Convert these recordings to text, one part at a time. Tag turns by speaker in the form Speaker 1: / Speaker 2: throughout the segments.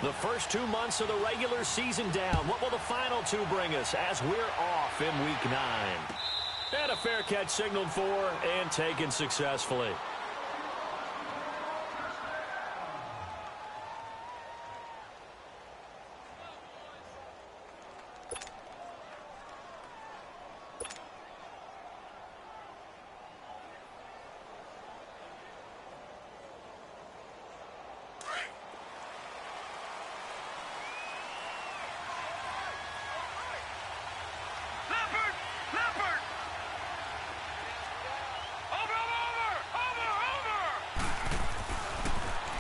Speaker 1: The first 2 months of the regular season down. What will the final two bring us as we're off in Week 9? And a fair catch signaled for and taken successfully.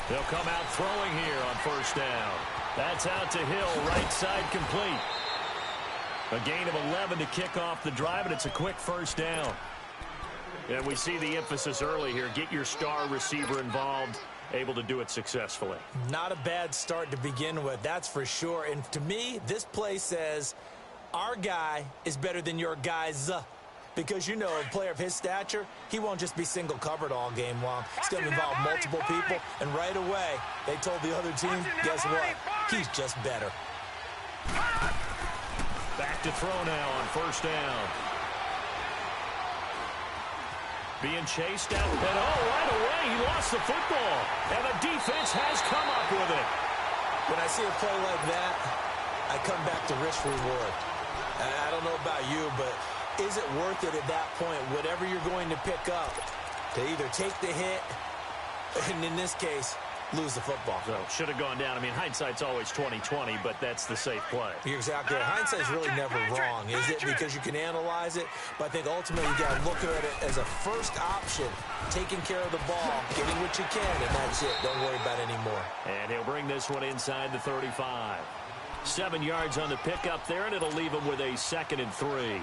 Speaker 2: They'll come out throwing here on first down. That's out to Hill, right side complete. A gain of 11 to kick off the drive, and it's a quick first down. And we see the emphasis early here. Get your star receiver involved, able to do it successfully.
Speaker 3: Not a bad start to begin with, that's for sure. And to me, this play says our guy is better than your guy's. Because, you know, a player of his stature, he won't just be single covered all game long. It's going to involve multiple people. And right away, they told the other team, guess what? He's just better.
Speaker 2: Back to throw now on first down. Being chased out. And right away, he lost the football. And the defense has come up with it.
Speaker 3: When I see a play like that, I come back to risk reward. I don't know about you, but is it worth it at that point, whatever you're going to pick up, to either take the hit, and in this case, lose the football?
Speaker 2: So, should have gone down. I mean, hindsight's always 20/20, but that's the safe play.
Speaker 3: You're exactly right. Hindsight's really never wrong, is it? Because you can analyze it, but I think ultimately you got to look at it as a first option, taking care of the ball, getting what you can, and that's it. Don't worry about it anymore.
Speaker 2: And he'll bring this one inside the 35. 7 yards on the pickup there, and it'll leave him with a 2nd and 3.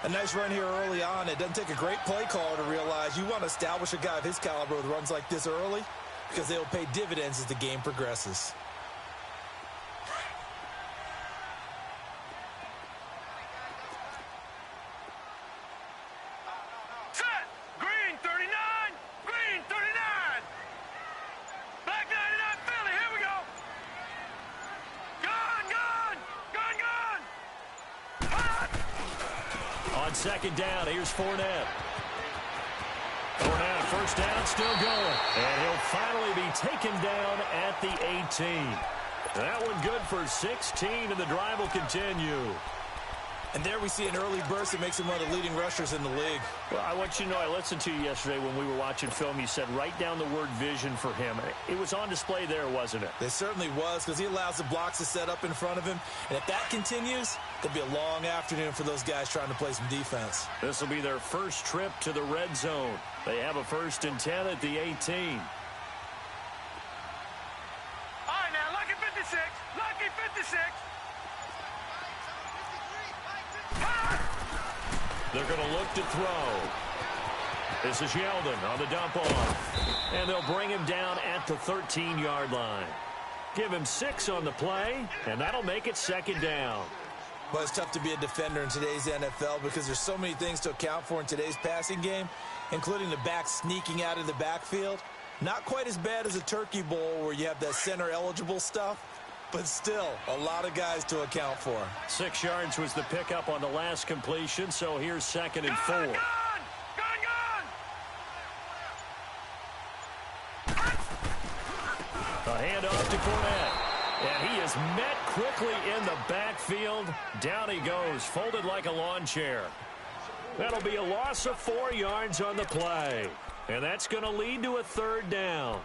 Speaker 4: A nice run here early on. It doesn't take a great play caller to realize you want to establish a guy of his caliber with runs like this early because they'll pay dividends as the game progresses.
Speaker 5: Set! Green 39! Green 39! Black 99 Philly, here we go! Gone, gone! Gone, gone!
Speaker 2: On 2nd down, here's Fournette. Fournette, first down, still going. And he'll finally be taken down at the 18. That one good for 16, and the drive will continue.
Speaker 4: And there we see an early burst that makes him one of the leading rushers in the league.
Speaker 2: Well, I want you to know, I listened to you yesterday when we were watching film. You said write down the word vision for him. It was on display there, wasn't it?
Speaker 4: It certainly was, because he allows the blocks to set up in front of him. And if that continues, it'll be a long afternoon for those guys trying to play some defense.
Speaker 2: This will be their first trip to the red zone. They have a 1st and 10 at the 18.
Speaker 5: All right, now, lucky 56. Lucky 56.
Speaker 2: They're going to look to throw. This is Yeldon on the dump off. And they'll bring him down at the 13-yard line. Give him 6 on the play, and that'll make it 2nd down.
Speaker 4: Well, it's tough to be a defender in today's NFL because there's so many things to account for in today's passing game, including the back sneaking out of the backfield. Not quite as bad as a turkey bowl where you have that center-eligible stuff, but still a lot of guys to account for.
Speaker 2: 6 yards was the pickup on the last completion, so here's 2nd and 4.
Speaker 5: Gone, gone! Gone, gone!
Speaker 2: A handoff to Fournette. And he is met quickly in the backfield. Down he goes, folded like a lawn chair. That'll be a loss of 4 yards on the play. And that's going to lead to a 3rd down.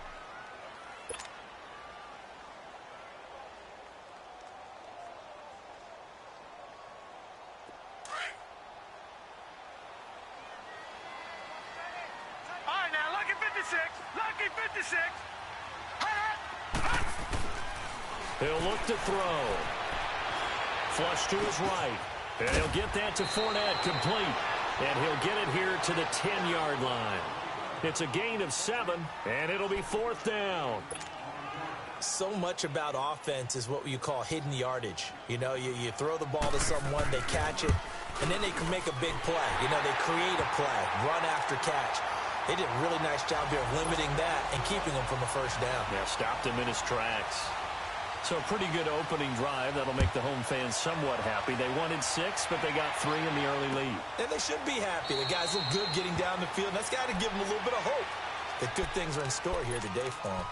Speaker 5: All right, now, lucky 56. Lucky 56.
Speaker 2: He'll look to throw. Flush to his right. And he'll get that to Fournette complete. And he'll get it here to the 10-yard line. It's a gain of 7, and it'll be 4th down.
Speaker 3: So much about offense is what you call hidden yardage. You know, you throw the ball to someone, they catch it, and then they can make a big play. You know, they create a play, run after catch. They did a really nice job here of limiting that and keeping him from a first down.
Speaker 2: Yeah, stopped him in his tracks. So a pretty good opening drive. That'll make the home fans somewhat happy. They wanted 6, but they got 3 in the early lead.
Speaker 3: And they should be happy. The guys look good getting down the field. That's got to give them a little bit of hope that good things are in store here today for them.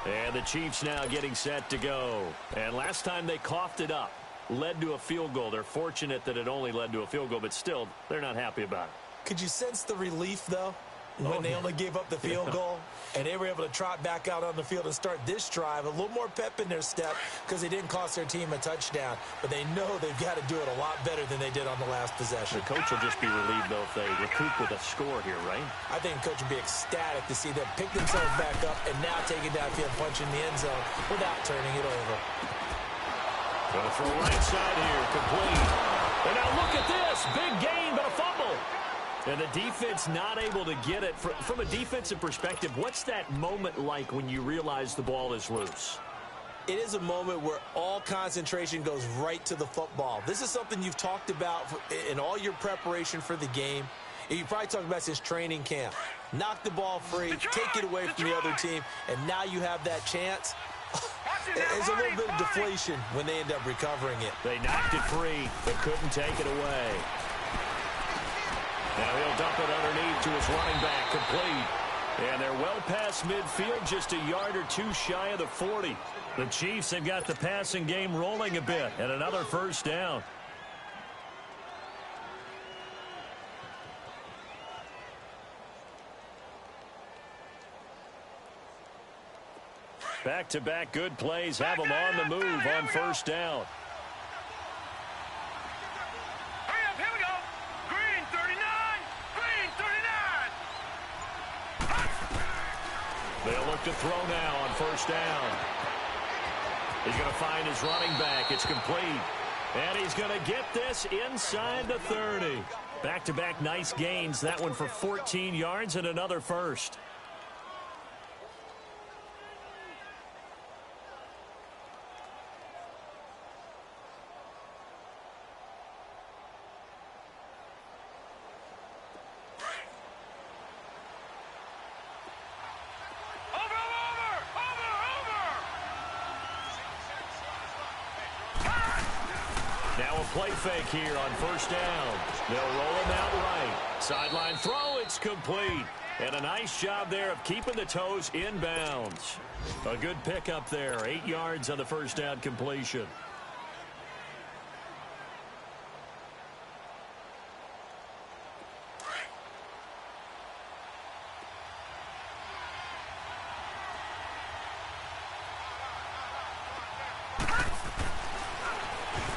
Speaker 2: And the Chiefs now getting set to go. And last time they coughed it up, led to a field goal. They're fortunate that it only led to a field goal, but still, they're not happy about it.
Speaker 3: Could you sense the relief, though, when they only gave up the field goal and they were able to trot back out on the field and start this drive? A little more pep in their step because they didn't cost their team a touchdown, but they know they've got to do it a lot better than they did on the last possession.
Speaker 2: The coach will just be relieved, though, if they recoup with a score here, right?
Speaker 3: I think the coach would be ecstatic to see them pick themselves back up and now take it downfield, punch in the end zone without turning it over.
Speaker 2: Gonna throw right side here, complete. And now look at this, big gain, but a fumble. And the defense not able to get it. From a defensive perspective, what's that moment like when you realize the ball is loose?
Speaker 3: It is a moment where all concentration goes right to the football. This is something you've talked about in all your preparation for the game. You probably talked about since training camp. Knock the ball free, take it away from the other team, and now you have that chance. There's a little bit of deflation when they end up recovering it.
Speaker 2: They knocked it free, but couldn't take it away. Now he'll dump it underneath to his running back, complete. And they're well past midfield, just a yard or two shy of the 40. The Chiefs have got the passing game rolling a bit, and another first down. Back-to-back good plays have them on the move on first down.
Speaker 5: Hurry up, here we go. Green 39, green 39.
Speaker 2: They'll look to throw now on first down. He's going to find his running back. It's complete. And he's going to get this inside the 30. Back-to-back nice gains. That one for 14 yards and another first. Now a play fake here on first down. They'll roll him out right. Sideline throw, it's complete. And a nice job there of keeping the toes in bounds. A good pickup there. 8 yards on the first down completion.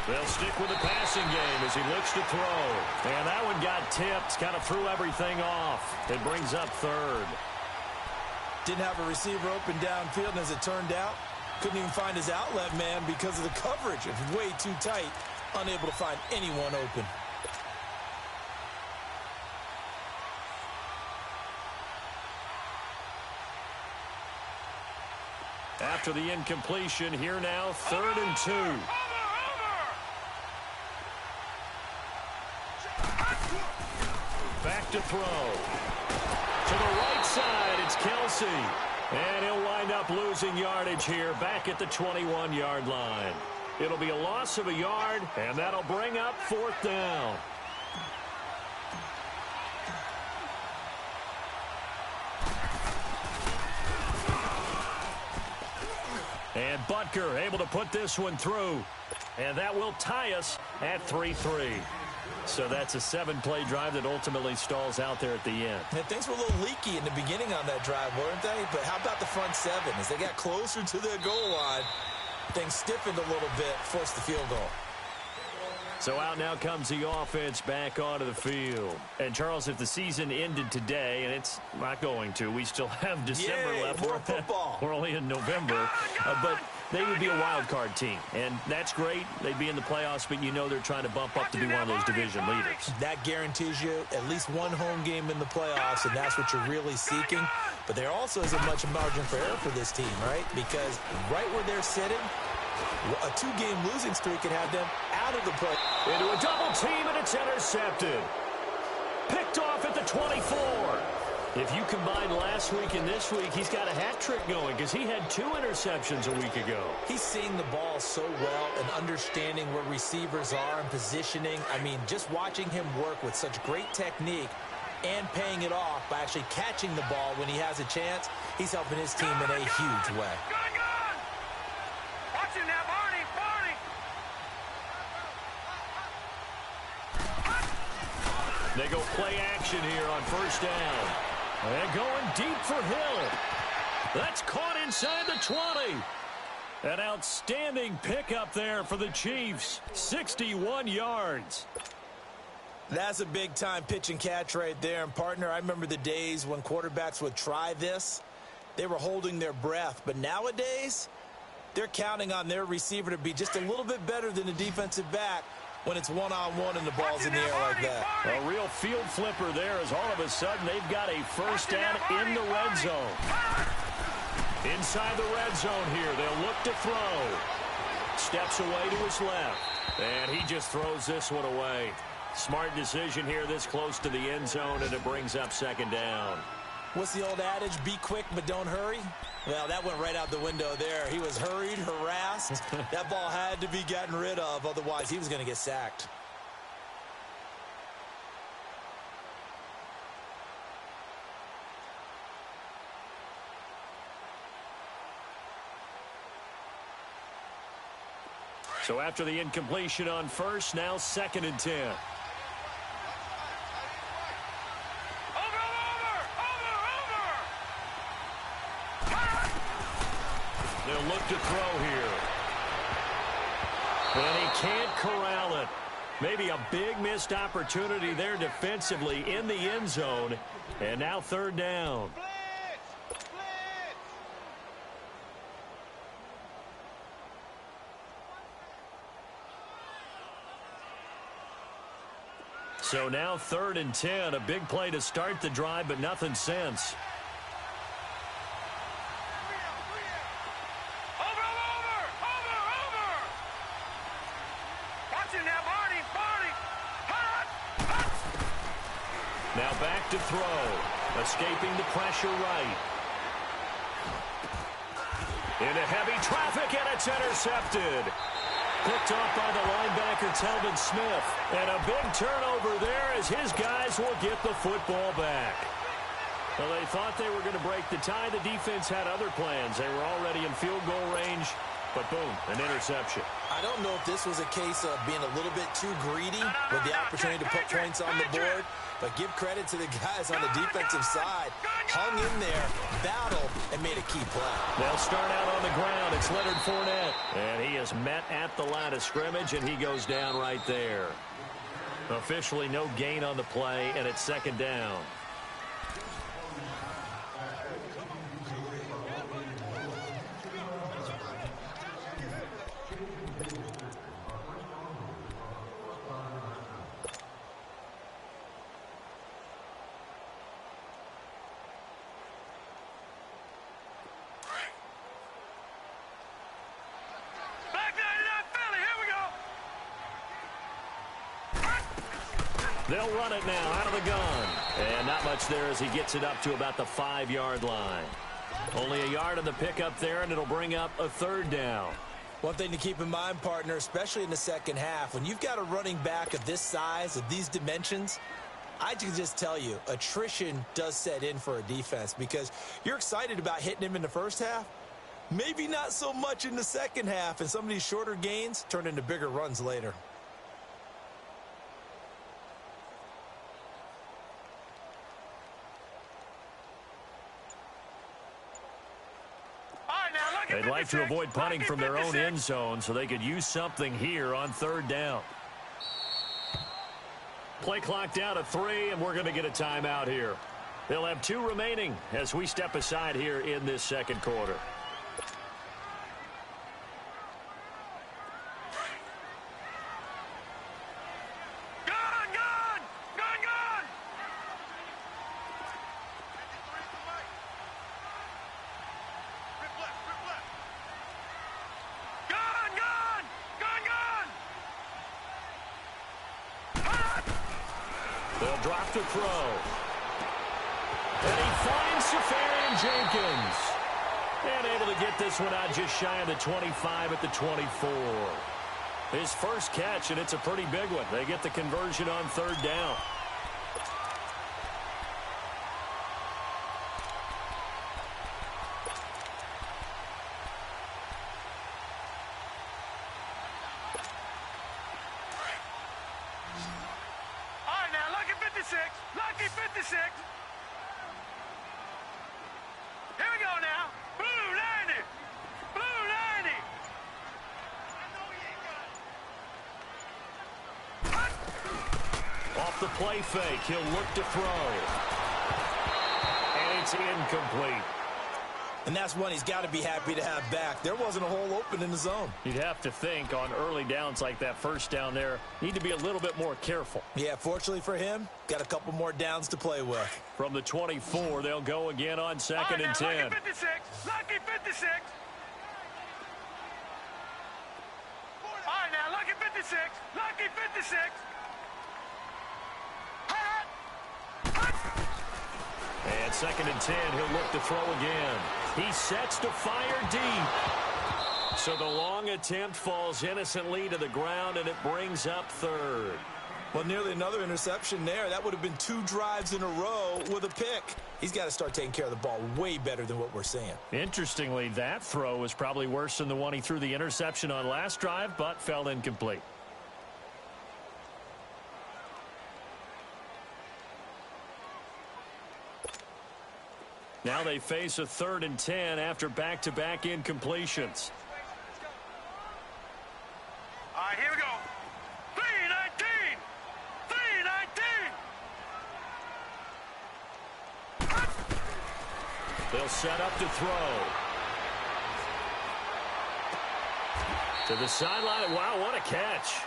Speaker 2: They'll stick with the passing game as he looks to throw. And that one got tipped, kind of threw everything off. It brings up third.
Speaker 3: Didn't have a receiver open downfield, and as it turned out, couldn't even find his outlet man because of the coverage. It was way too tight, unable to find anyone open.
Speaker 2: After the incompletion, here now, 3rd and 2. Back to throw. To the right side, it's Kelsey. And he'll wind up losing yardage here back at the 21-yard line. It'll be a loss of a yard, and that'll bring up 4th down. And Butker able to put this one through. And that will tie us at 3-3. So that's a 7-play drive that ultimately stalls out there at the end.
Speaker 3: And things were a little leaky in the beginning on that drive, weren't they? But how about the front 7? As they got closer to their goal line, things stiffened a little bit, forced the field goal.
Speaker 2: So out now comes the offense back onto the field. And, Charles, if the season ended today, and it's not going to, we still have December left.
Speaker 3: More football.
Speaker 2: We're only in November. But they would be a wild card team. And that's great. They'd be in the playoffs, but you know they're trying to bump up to be one of those division leaders.
Speaker 3: That guarantees you at least one home game in the playoffs, and that's what you're really seeking. But there also isn't much margin for error for this team, right? Because right where they're sitting, a 2-game losing streak could have them out of the play.
Speaker 2: Into a double team, and it's intercepted. Picked off at the 24.
Speaker 1: If you combine last week and this week, he's got a hat trick going because he had 2 interceptions a week ago.
Speaker 3: He's seeing the ball so well and understanding where receivers are and positioning. I mean, just watching him work with such great technique and paying it off by actually catching the ball when he has a chance, he's helping his team in a huge way.
Speaker 5: Gun! Watch him now, Barney!
Speaker 1: They go play action here on first down. And going deep for Hill. That's caught inside the 20. An outstanding pickup there for the Chiefs. 61 yards.
Speaker 3: That's a big-time pitch and catch right there. And, partner, I remember the days when quarterbacks would try this. They were holding their breath. But nowadays, they're counting on their receiver to be just a little bit better than the defensive back when it's one-on-one and the ball's in the air like that.
Speaker 1: A real field flipper there as all of a sudden they've got a first down in the red zone. Inside the red zone here, they'll look to throw. Steps away to his left. And he just throws this one away. Smart decision here this close to the end zone, and it brings up second down.
Speaker 3: What's the old adage? Be quick, but don't hurry? Well, that went right out the window there. He was hurried, harassed. That ball had to be gotten rid of, otherwise he was going to get sacked.
Speaker 1: So after the incompletion on first, now 2nd and 10. They'll look to throw here. And he can't corral it. Maybe a big missed opportunity there defensively in the end zone. And now 3rd down. So now 3rd and 10. A big play to start the drive, but nothing since. Now back to throw. Escaping the pressure right. Into heavy traffic, and it's intercepted. Picked off by the linebacker, Telvin Smith. And a big turnover there as his guys will get the football back. Well, they thought they were going to break the tie. The defense had other plans. They were already in field goal range. But boom, an interception.
Speaker 3: I don't know if this was a case of being a little bit too greedy with the opportunity to put points on the board, but give credit to the guys on the defensive side. Hung in there, battled, and made a key play.
Speaker 1: They'll start out on the ground. It's Leonard Fournette. And he is met at the line of scrimmage, and he goes down right there. Officially no gain on the play, and it's 2nd down. They'll run it now out of the gun. And not much there as he gets it up to about the 5-yard line. Only a yard on the pickup there, and it'll bring up a 3rd down.
Speaker 3: One thing to keep in mind, partner, especially in the second half, when you've got a running back of this size, of these dimensions, I can just tell you, attrition does set in for a defense because you're excited about hitting him in the first half. Maybe not so much in the second half, and some of these shorter gains turn into bigger runs later.
Speaker 1: They'd like to avoid punting from their own end zone so they could use something here on 3rd down. Play clock down to 3, and we're going to get a timeout here. They'll have 2 remaining as we step aside here in this 2nd quarter. They'll drop to throw. And he Safarian-Jenkins. And able to get this one out just shy of the 25 at the 24. His first catch, and it's a pretty big one. They get the conversion on third down.
Speaker 5: All right, now, lucky 56. Lucky 56. Here we go now. Blue 90. Blue 90.
Speaker 1: Off the play fake, he'll look to throw. And it's incomplete.
Speaker 3: And that's one he's got to be happy to have back. There wasn't a hole open in the zone.
Speaker 1: You'd have to think on early downs like that first down there, need to be a little bit more careful.
Speaker 3: Yeah, fortunately for him, got a couple more downs to play with.
Speaker 1: From the 24, they'll go again on second and 10.
Speaker 5: Lucky 56. Lucky 56. All right, now, lucky 56. Lucky 56.
Speaker 1: And second and 10, he'll look to throw again. He sets to fire deep. So the long attempt falls innocently to the ground, and it brings up third.
Speaker 3: Well, nearly another interception there. That would have been 2 drives in a row with a pick. He's got to start taking care of the ball way better than what we're seeing.
Speaker 1: Interestingly, that throw was probably worse than the one he threw the interception on last drive, but fell incomplete. Now they face a 3rd and 10 after back-to-back incompletions.
Speaker 5: All right, here we go. 319. 319.
Speaker 1: They'll set up to throw. To the sideline. Wow, what a catch.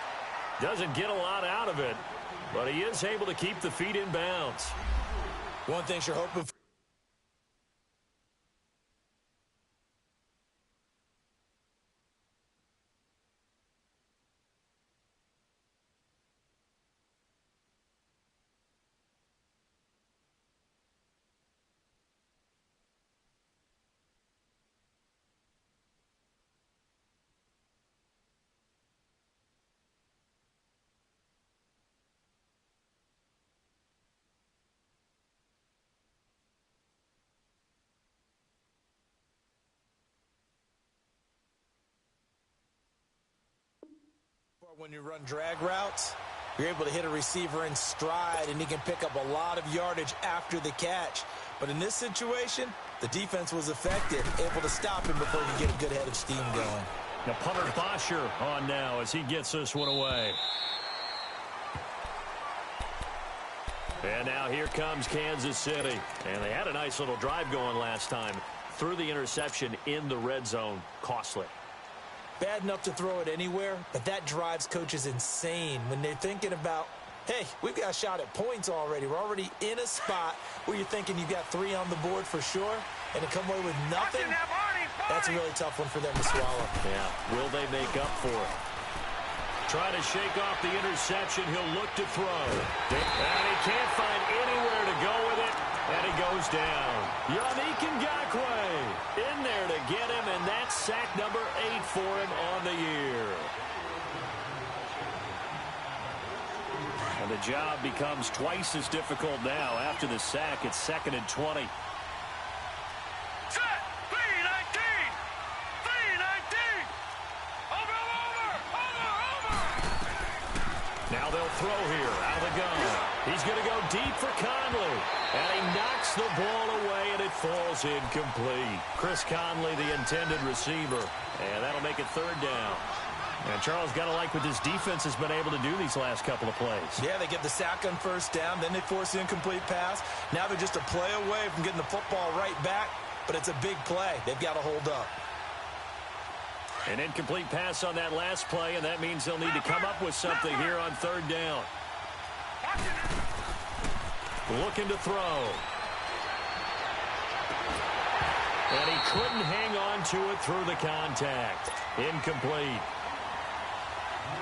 Speaker 1: Doesn't get a lot out of it, but he is able to keep the feet in bounds.
Speaker 3: One thing you're hoping for. When you run drag routes, you're able to hit a receiver in stride, and he can pick up a lot of yardage after the catch. But in this situation, the defense was effective, able to stop him before he could get a good head of steam going.
Speaker 1: Now punter Bosher on now as he gets this one away. And now here comes Kansas City. And they had a nice little drive going last time. Threw the interception in the red zone. Costly.
Speaker 3: Bad enough to throw it anywhere, but that drives coaches insane when they're thinking about, hey, we've got a shot at points already. We're already in a spot where you're thinking you've got 3 on the board for sure, and to come away with nothing, that's a really tough one for them to swallow.
Speaker 1: Yeah, will they make up for it? Trying to shake off the interception. He'll look to throw. And he can't find anywhere to go with it. And he goes down. Yannick Ngakoue in there to get him, and that's sack number 8 for him on the year. And the job becomes twice as difficult now after the sack. It's 2nd and 20.
Speaker 5: Set. 319. 319. Over.
Speaker 1: Now they'll throw here out of the gun. He's going to go deep for Conley. And he knocks the ball away, and it falls incomplete. Chris Conley, the intended receiver. And that'll make it 3rd down. And Charles, got to like what this defense has been able to do these last couple of plays.
Speaker 3: Yeah, they get the sack on 1st down, then they force the incomplete pass. Now they're just a play away from getting the football right back, but it's a big play. They've got to hold up.
Speaker 1: An incomplete pass on that last play, and that means they'll need to come up with something here on 3rd down. Looking to throw. And he couldn't hang on to it through the contact. Incomplete.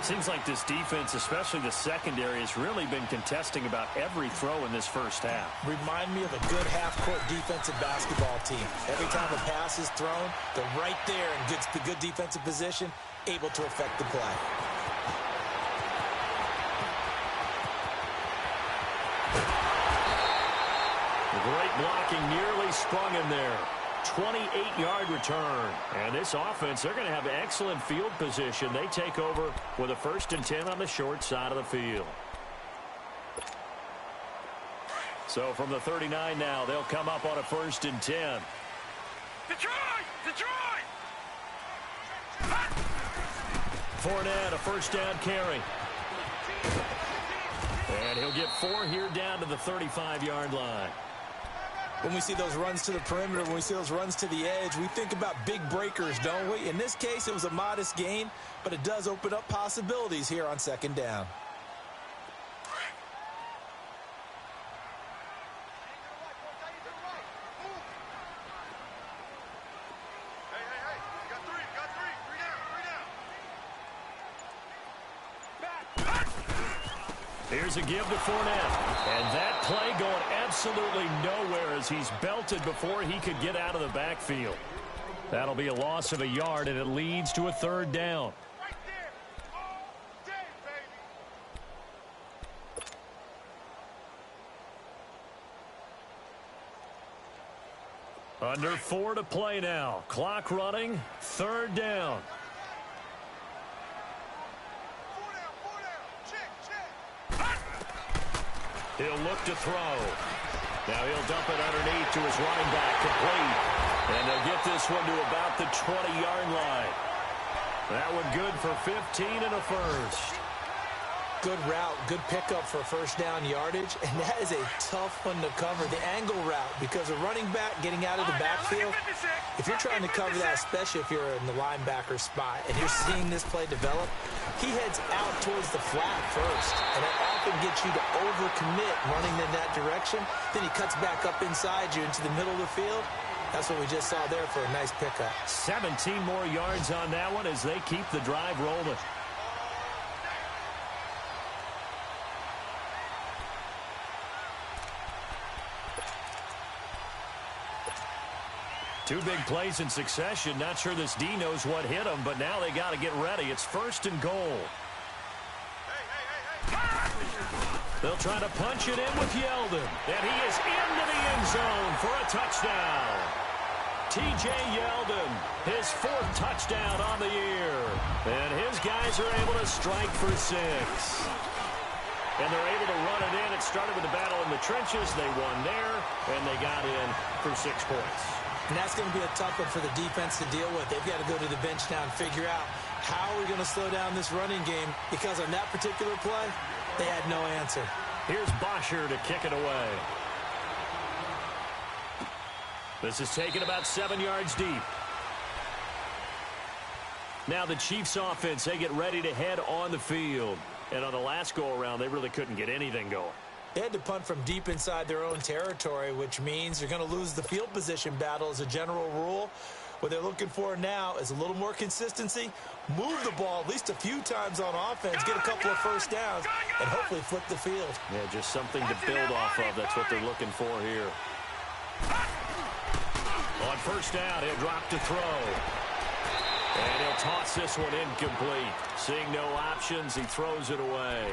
Speaker 2: Seems like this defense, especially the secondary, has really been contesting about every throw in this first half.
Speaker 3: Remind me of a good half-court defensive basketball team. Every time a pass is thrown, they're right there in good defensive position, able to affect the play.
Speaker 2: Great blocking, nearly sprung him there. 28-yard return. And this offense, they're going to have excellent field position. They take over with a 1st and 10 on the short side of the field. So from the 39 now, they'll come up on a 1st and 10.
Speaker 5: Detroit! Detroit!
Speaker 2: Fournette, a 1st down carry. And he'll get 4 here down to the 35-yard line.
Speaker 3: When we see those runs to the perimeter, when we see those runs to the edge, we think about big breakers, don't we? In this case, it was a modest gain, but it does open up possibilities here on 2nd down.
Speaker 2: Here's a give to Fournette. And that play going absolutely nowhere as he's belted before he could get out of the backfield. That'll be a loss of a yard, and it leads to a 3rd down.
Speaker 5: Right there! All day, baby!
Speaker 2: Under 4 to play now. Clock running. 3rd down. He'll look to throw. Now he'll dump it underneath to his running back, complete. And they'll get this one to about the 20-yard line. That one good for 15 and a 1st.
Speaker 3: Good route, good pickup for 1st down yardage, and that is a tough one to cover, the angle route, because a running back getting out of the backfield, if you're trying to cover that, especially if you're in the linebacker spot, and you're seeing this play develop, he heads out towards the flat first, and that often gets you to overcommit running in that direction. Then he cuts back up inside you into the middle of the field. That's what we just saw there for a nice pickup.
Speaker 2: 17 more yards on that one as they keep the drive rolling. Two big plays in succession. Not sure this D knows what hit him, but now they got to get ready. It's 1st and goal. They'll try to punch it in with Yeldon. And he is into the end zone for a touchdown. T.J. Yeldon, his 4th touchdown on the year. And his guys are able to strike for 6. And they're able to run it in. It started with a battle in the trenches. They won there, and they got in for 6 points.
Speaker 3: And that's going to be a tough one for the defense to deal with. They've got to go to the bench now and figure out how are we going to slow down this running game, because on that particular play, they had no answer.
Speaker 2: Here's Bosher to kick it away. This is taken about 7 yards deep. Now the Chiefs offense, they get ready to head on the field. And on the last go-around, they really couldn't get anything going.
Speaker 3: They had to punt from deep inside their own territory, which means you're going to lose the field position battle as a general rule. What they're looking for now is a little more consistency, move the ball at least a few times on offense, get a couple of 1st downs, and hopefully flip the field.
Speaker 2: Yeah, just something to build off of. That's what they're looking for here. On 1st down, he'll drop to throw. And he'll toss this one incomplete. Seeing no options, he throws it away.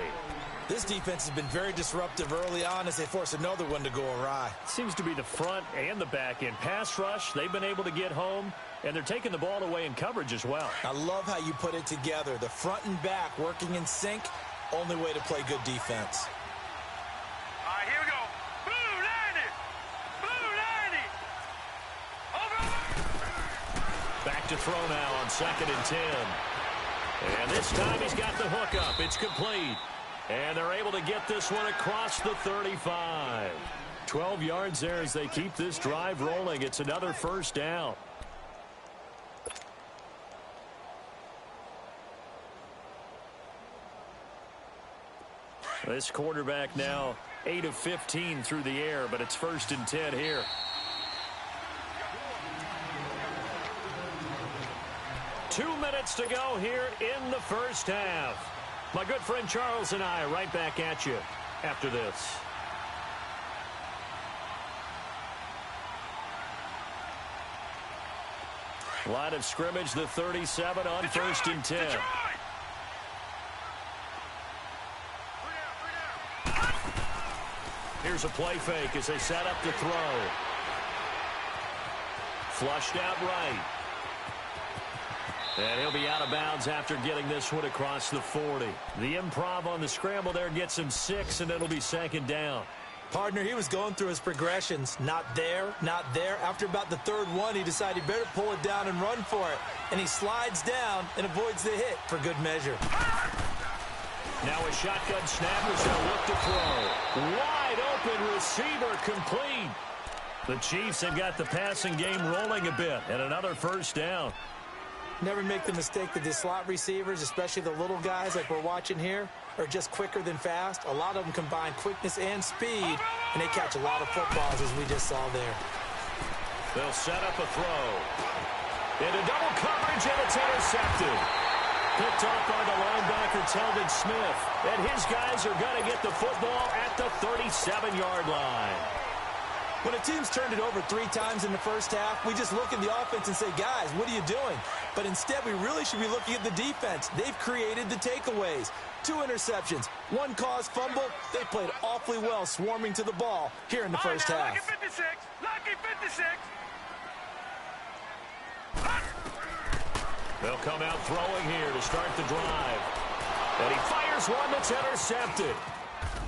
Speaker 3: This defense has been very disruptive early on as they force another one to go awry.
Speaker 2: Seems to be the front and the back end. Pass rush, they've been able to get home, and they're taking the ball away in coverage as well.
Speaker 3: I love how you put it together. The front and back working in sync, only way to play good defense.
Speaker 5: All right, here we go. Blue 90! Blue 90! Over!
Speaker 2: Back to throw now on 2nd and 10. And this time he's got the hook up. It's complete. And they're able to get this one across the 35. 12 yards there as they keep this drive rolling. It's another 1st down. This quarterback now 8 of 15 through the air, but it's 1st and 10 here.
Speaker 1: 2 minutes to go here in the first half. My good friend Charles and I right back at you after this. Line of scrimmage, the 37 on first and 10. Here's a play fake as they set up to throw. Flushed out right. And he'll be out of bounds after getting this one across the 40. The improv on the scramble there gets him 6, and it'll be second down.
Speaker 3: Partner, he was going through his progressions. Not there, not there. After about the third one, he decided he better pull it down and run for it. And he slides down and avoids the hit for good measure.
Speaker 1: Now a shotgun snap as they'll look to throw. Wide open receiver complete. The Chiefs have got the passing game rolling a bit, and another first down.
Speaker 3: Never make the mistake that the slot receivers, especially the little guys like we're watching here, are just quicker than fast. A lot of them combine quickness and speed, and they catch a lot of footballs, as we just saw there.
Speaker 1: They'll set up a throw. Into double coverage, and it's intercepted. Picked off by the linebacker, Telvin Smith. And his guys are going to get the football at the 37-yard line.
Speaker 3: When a team's turned it over 3 times in the first half, we just look at the offense and say, guys, what are you doing? But instead, we really should be looking at the defense. They've created the takeaways. 2 interceptions, 1 caused fumble. They played awfully well swarming to the ball here in the first half.
Speaker 5: Lucky 56. Lucky 56.
Speaker 1: They'll come out throwing here to start the drive. And he fires one that's intercepted.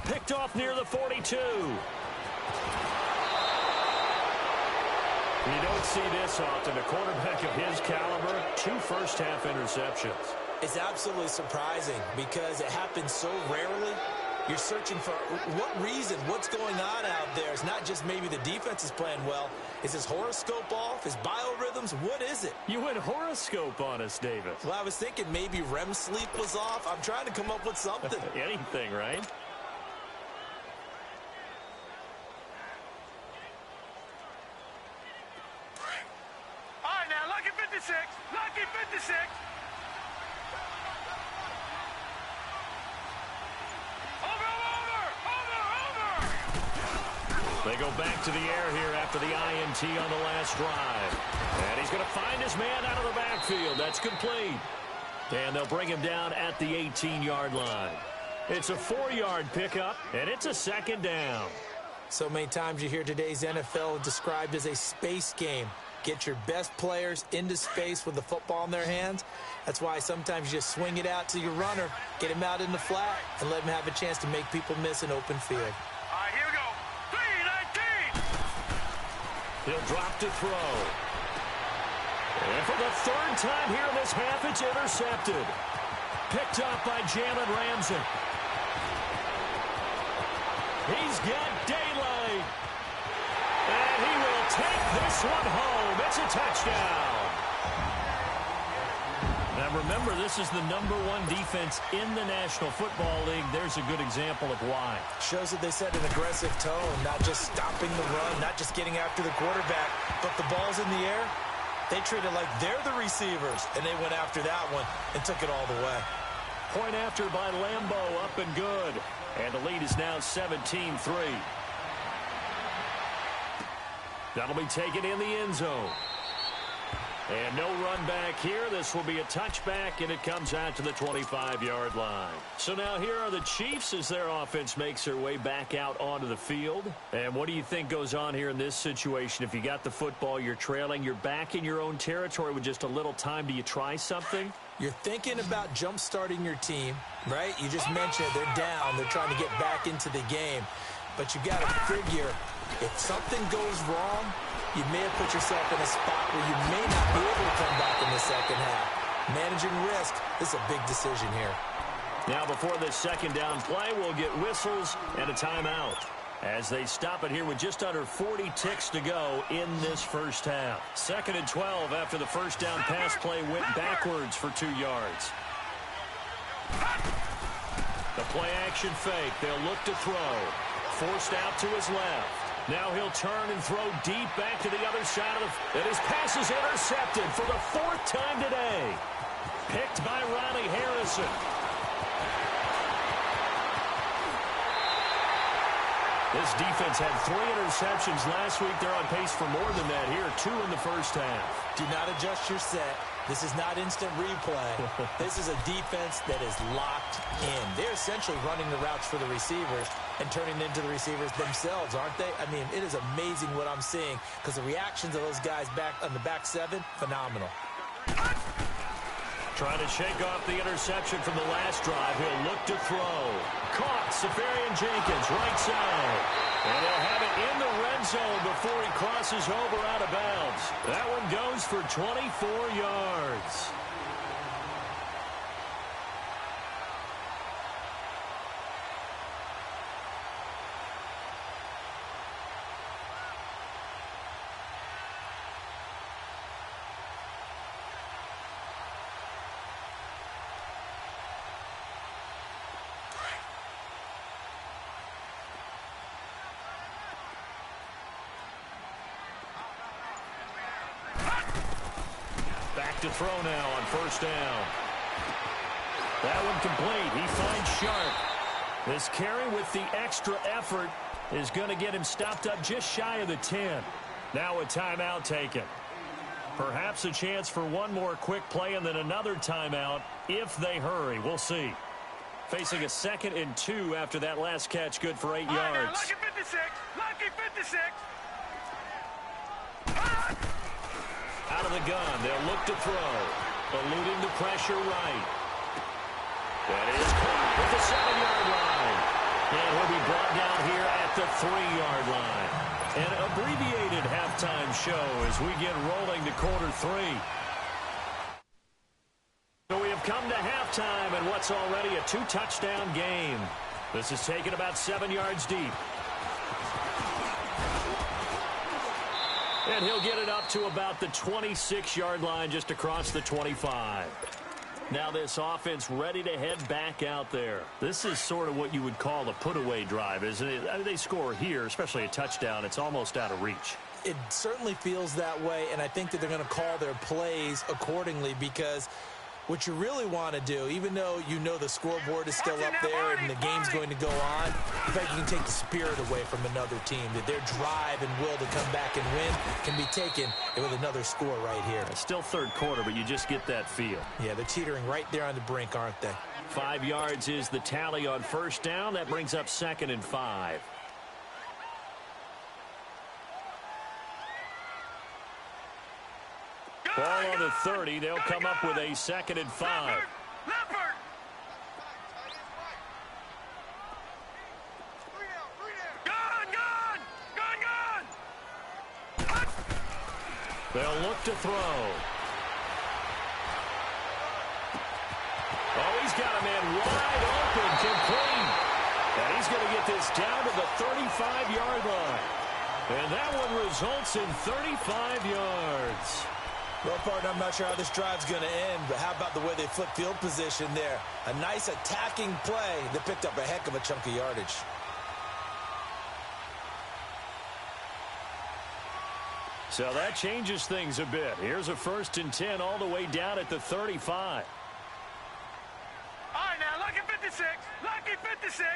Speaker 1: Picked off near the 42. You don't see this often. A quarterback of his caliber, 2 first-half interceptions.
Speaker 3: It's absolutely surprising because it happens so rarely. You're searching for what reason, what's going on out there. It's not just maybe the defense is playing well. Is his horoscope off? His biorhythms? What is it?
Speaker 1: You went horoscope on us, David.
Speaker 3: Well, I was thinking maybe REM sleep was off. I'm trying to come up with something.
Speaker 1: Anything, right?
Speaker 5: All right, now, lucky 56. Lucky 56.
Speaker 1: They go back to the air here after the INT on the last drive. And he's going to find his man out of the backfield. That's complete. And they'll bring him down at the 18-yard line. It's a 4-yard pickup, and it's a second down.
Speaker 3: So many times you hear today's NFL described as a space game. Get your best players into space with the football in their hands. That's why sometimes you just swing it out to your runner, get him out in the flat, and let him have a chance to make people miss an open field.
Speaker 5: All right, here we go. 3-19.
Speaker 1: He'll drop to throw. And for the 3rd time here in this half, it's intercepted. Picked up by Jalen Ramsey. He's got daylight. And he will take this one home. It's a touchdown. Now remember, this is the #1 defense in the National Football League. There's a good example of why.
Speaker 3: Shows that they set an aggressive tone, not just stopping the run, not just getting after the quarterback, but the ball's in the air. They treat it like they're the receivers, and they went after that one and took it all the way.
Speaker 1: Point after by Lambeau, up and good. And the lead is now 17-3. That'll be taken in the end zone. And no run back here. This will be a touchback, and it comes out to the 25-yard line. So now here are the Chiefs as their offense makes their way back out onto the field. And what do you think goes on here in this situation? If you got the football, you're trailing, you're back in your own territory with just a little time. Do you try something?
Speaker 3: You're thinking about jump-starting your team, right? You just mentioned it. They're down. They're trying to get back into the game. But you got to figure, if something goes wrong, you may have put yourself in a spot where you may not be able to come back in the second half. Managing risk is a big decision here.
Speaker 1: Now before this second down play, we'll get whistles and a timeout as they stop it here with just under 40 ticks to go in this first half. 2nd and 12 after the first down pass play went backwards for 2 yards. The play action fake. They'll look to throw. Forced out to his left. Now he'll turn and throw deep back to the other side of the... And his pass is intercepted for the 4th time today. Picked by Ronnie Harrison. This defense had 3 interceptions last week. They're on pace for more than that here. 2 in the first half.
Speaker 3: Do not adjust your set. This is not instant replay. This is a defense that is locked in. They're essentially running the routes for the receivers and turning into the receivers themselves, aren't they? I mean, it is amazing what I'm seeing because the reactions of those guys back on the back 7, phenomenal.
Speaker 1: Trying to shake off the interception from the last drive. He'll look to throw. Caught. Safarian Jenkins, right side. And he'll have it in the red zone before he crosses over out of bounds. That one goes for 24 yards. To throw now on first down. That one complete. He finds Sharp. This carry with the extra effort is going to get him stopped up just shy of the 10. Now a timeout taken. Perhaps a chance for one more quick play and then another timeout if they hurry. We'll see. Facing a 2nd and 2 after that last catch. Good for 8 yards.
Speaker 5: Now, lucky 56. Lucky 56.
Speaker 1: Out of the gun, they'll look to throw. Eluding the pressure right. That is caught at the 7-yard line. And he'll be brought down here at the 3-yard line. An abbreviated halftime show as we get rolling to quarter 3. So we have come to halftime and what's already a 2-touchdown game. This is taken about 7 yards deep. And he'll get it up to about the 26-yard line just across the 25. Now this offense ready to head back out there. This is sort of what you would call a put-away drive, isn't it? I mean, they score here, especially a touchdown. It's almost out of reach.
Speaker 3: It certainly feels that way, and I think that they're going to call their plays accordingly because what you really want to do, even though you know the scoreboard is still up there and the game's going to go on, in fact, you can take the spirit away from another team, that their drive and will to come back and win can be taken with another score right here.
Speaker 1: It's still 3rd quarter, but you just get that feel.
Speaker 3: Yeah, they're teetering right there on the brink, aren't they?
Speaker 1: 5 yards is the tally on first down. That brings up 2nd and 5. Ball on the 30. They'll come up with a 2nd and 5.
Speaker 5: Leopard. Gun.
Speaker 1: They'll look to throw. Oh, he's got a man wide open, complete. And he's going to get this down to the 35-yard line. And that one results in 35 yards.
Speaker 3: Well, partner, I'm not sure how this drive's going to end, but how about the way they flip field position there? A nice attacking play that picked up a heck of a chunk of yardage.
Speaker 1: So that changes things a bit. Here's a 1st and 10 all the way down at the 35.
Speaker 5: All right, now, lucky 56. Lucky 56.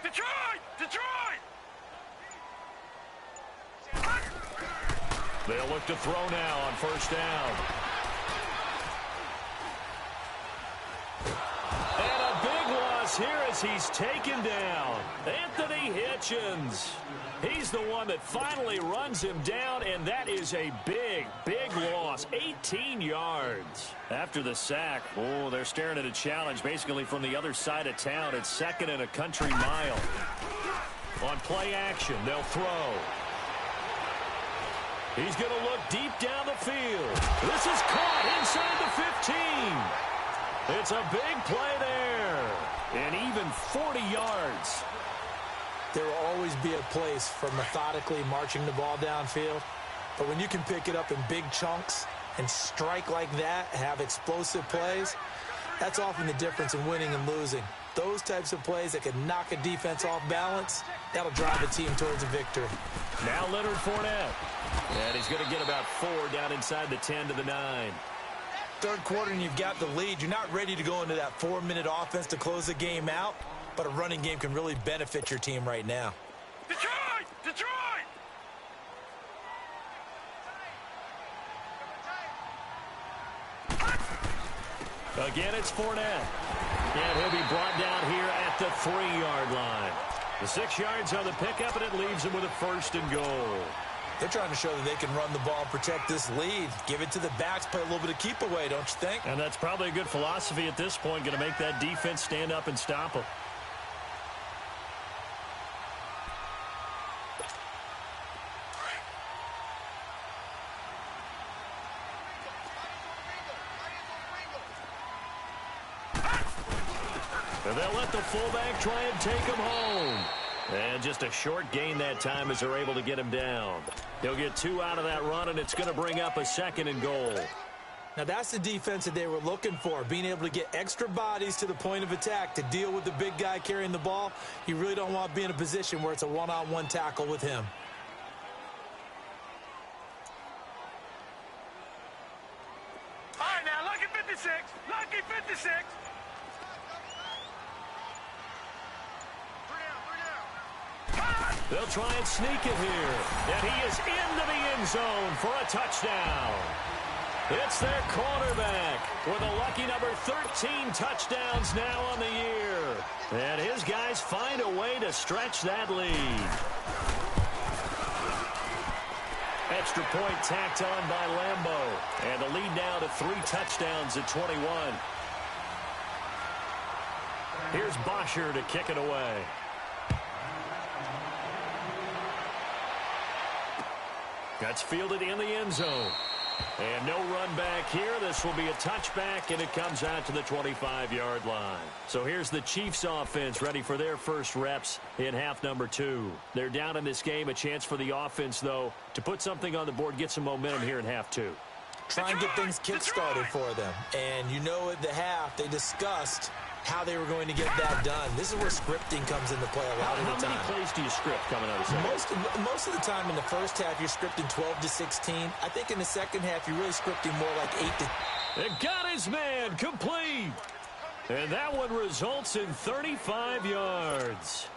Speaker 5: Detroit! Detroit!
Speaker 1: They'll look to throw now on first down. And a big loss here as he's taken down. Anthony Hitchens. He's the one that finally runs him down, and that is a big, big loss. 18 yards. After the sack, oh, they're staring at a challenge basically from the other side of town. It's 2nd and a country mile. On play action, they'll throw. He's going to look deep down the field. This is caught inside the 15. It's a big play there. And even 40 yards.
Speaker 3: There will always be a place for methodically marching the ball downfield. But when you can pick it up in big chunks and strike like that, have explosive plays, that's often the difference in winning and losing. Those types of plays that can knock a defense off balance, that'll drive a team towards a victory.
Speaker 2: Now Leonard Fournette. And he's going to get about 4 down inside the 10 to the 9.
Speaker 3: Third quarter and you've got the lead. You're not ready to go into that 4-minute offense to close the game out, but a running game can really benefit your team right now.
Speaker 5: Detroit! Detroit!
Speaker 2: Again, it's Fournette. And he'll be brought down here at the 3-yard line. The 6 yards on the pickup, and it leaves him with a 1st and goal.
Speaker 3: They're trying to show that they can run the ball and protect this lead. Give it to the backs, play a little bit of keep away, don't you think?
Speaker 2: And that's probably a good philosophy at this point, going to make that defense stand up and stop them. And they'll let the fullback try and take him home. And just a short gain that time as they're able to get him down. He'll get 2 out of that run, and it's going to bring up a 2nd and goal.
Speaker 3: Now, that's the defense that they were looking for, being able to get extra bodies to the point of attack to deal with the big guy carrying the ball. You really don't want to be in a position where it's a one-on-one tackle with him.
Speaker 5: All right, now, lucky 56. Lucky 56.
Speaker 2: They'll try and sneak it here. And he is into the end zone for a touchdown. It's their quarterback with a lucky number 13 touchdowns now on the year. And his guys find a way to stretch that lead. Extra point tacked on by Lambo. And the lead now to 3 touchdowns at 21. Here's Bosher to kick it away. That's fielded in the end zone. And no run back here. This will be a touchback, and it comes out to the 25-yard line. So here's the Chiefs offense ready for their first reps in half number 2. They're down in this game. A chance for the offense, though, to put something on the board, get some momentum here in half 2.
Speaker 3: Try and get things kick-started for them. And you know at the half, they discussed how they were going to get that done. This is where scripting comes into play a lot of the time.
Speaker 2: How many plays do you script coming out of second?
Speaker 3: Most of the time in the first half, you're scripting 12 to 16. I think in the second half, you're really scripting more like 8 to...
Speaker 2: It got his man complete. And that one results in 35 yards.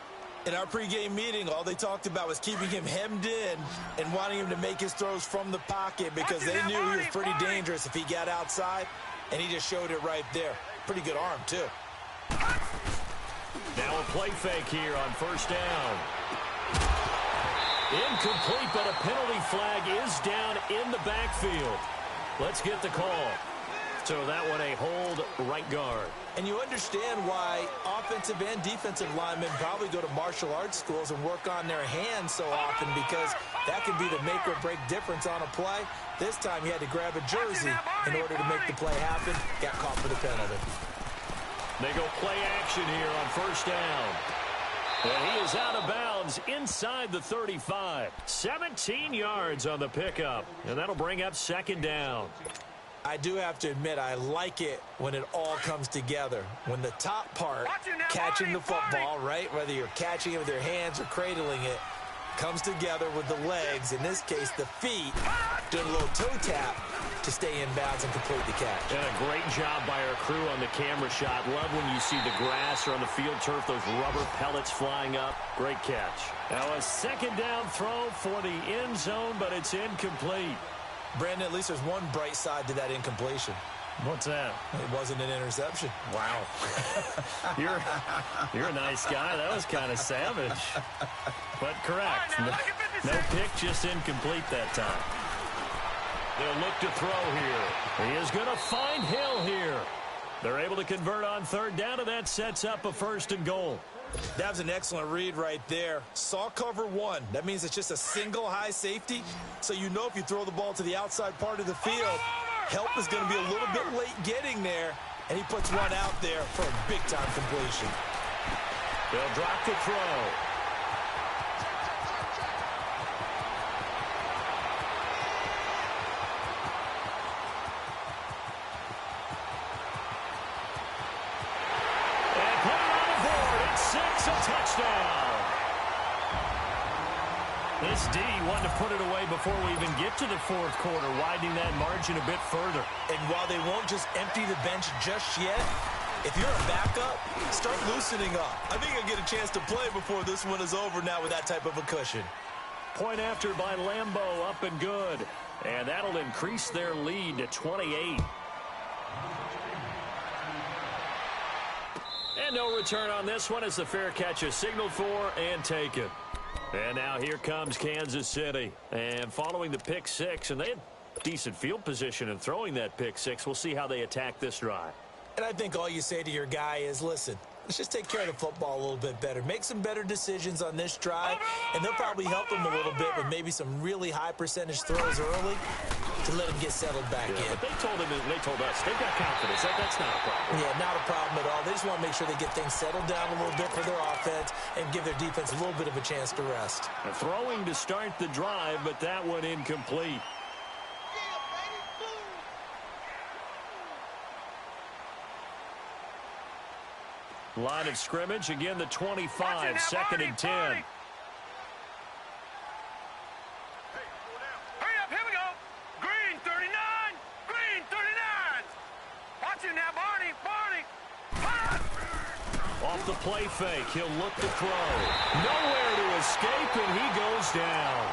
Speaker 3: In our pregame meeting, all they talked about was keeping him hemmed in and wanting him to make his throws from the pocket because they knew he was pretty dangerous if he got outside, and he just showed it right there. Pretty good arm, too.
Speaker 2: Now a play fake here on first down. Incomplete, but a penalty flag is down in the backfield. Let's get the call. So that one a hold right guard.
Speaker 3: And you understand why offensive and defensive linemen probably go to martial arts schools and work on their hands so often, because that can be the make or break difference on a play. This time he had to grab a jersey in order to make the play happen. Got caught for the penalty.
Speaker 2: They go play action here on first down. And he is out of bounds inside the 35. 17 yards on the pickup. And that'll bring up second down.
Speaker 3: I do have to admit, I like it when it all comes together. When the top part, catching the football, right, whether you're catching it with your hands or cradling it, comes together with the legs, in this case the feet, doing a little toe tap to stay in bounds and complete the catch.
Speaker 2: And a great job by our crew on the camera shot. Love when you see the grass or on the field turf, those rubber pellets flying up. Great catch. Now a second down throw for the end zone, but it's incomplete.
Speaker 3: Brandon, at least there's one bright side to that incompletion.
Speaker 2: What's that?
Speaker 3: It wasn't an interception.
Speaker 2: Wow. You're a nice guy. That was kind of savage. But correct. No pick, just incomplete that time. They'll look to throw here. He is going to find Hill here. They're able to convert on third down, and that sets up a first and goal.
Speaker 3: That was an excellent read right there. Saw cover one. That means it's just a single high safety. So you know if you throw the ball to the outside part of the field, help is going to be a little bit late getting there. And he puts one out there for a big-time completion.
Speaker 2: They'll drop the throw. And put it on the This D wanted to put it away before we even get to the fourth quarter, widening that margin a bit further.
Speaker 3: And while they won't just empty the bench just yet, if you're a backup, start loosening up. I think you'll get a chance to play before this one is over now with that type of a cushion.
Speaker 1: Point after by Lambeau, up and good. And that'll increase their lead to 28. And no return on this one as the fair catch is signaled for and taken. And now here comes Kansas City. And following the pick six, and they had decent field position in throwing that pick six. We'll see how they attack this drive.
Speaker 3: And I think all you say to your guy is, listen, let's just take care of the football a little bit better. Make some better decisions on this drive, and they'll probably help him a little bit with maybe some really high percentage throws early to let him get settled back in.
Speaker 1: But they told us they've got confidence. That's not a problem.
Speaker 3: Yeah, not a problem at all. They just want to make sure they get things settled down a little bit for their offense and give their defense a little bit of a chance to rest.
Speaker 1: Throwing to start the drive, but that one incomplete. Line of scrimmage, again the 25, second and 10.
Speaker 5: Hurry up, here we go. Green 39, green 39. Watch it now, Barney.
Speaker 1: Off the play fake, he'll look to throw. Nowhere to escape, and he goes down.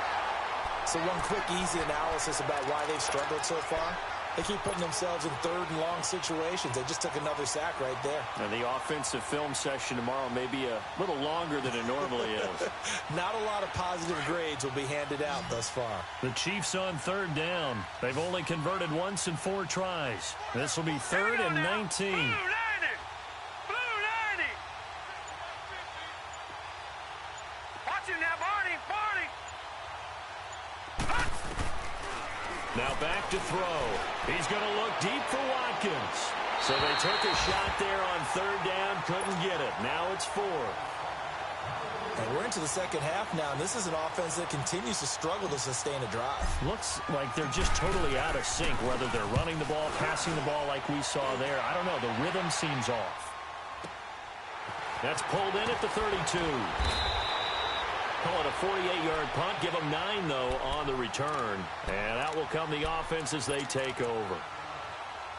Speaker 3: So one quick, easy analysis about why they've struggled so far. They keep putting themselves in third and long situations. They just took another sack right there.
Speaker 1: And the offensive film session tomorrow may be a little longer than it normally is.
Speaker 3: Not a lot of positive grades will be handed out thus far.
Speaker 2: The Chiefs on third down. They've only converted once in 4 tries. This will be third and 19.
Speaker 5: Blue 90. Watch it now, Barney.
Speaker 1: Now back to throw. He's going to look deep for Watkins. So they took a shot there on third down, couldn't get it. Now it's 4.
Speaker 3: And we're into the second half now, and this is an offense that continues to struggle to sustain a drive.
Speaker 2: Looks like they're just totally out of sync, whether they're running the ball, passing the ball like we saw there. I don't know. The rhythm seems off.
Speaker 1: That's pulled in at the 32. Call it a 48-yard punt. Give them 9, though, on the return. And out will come the offense as they take over.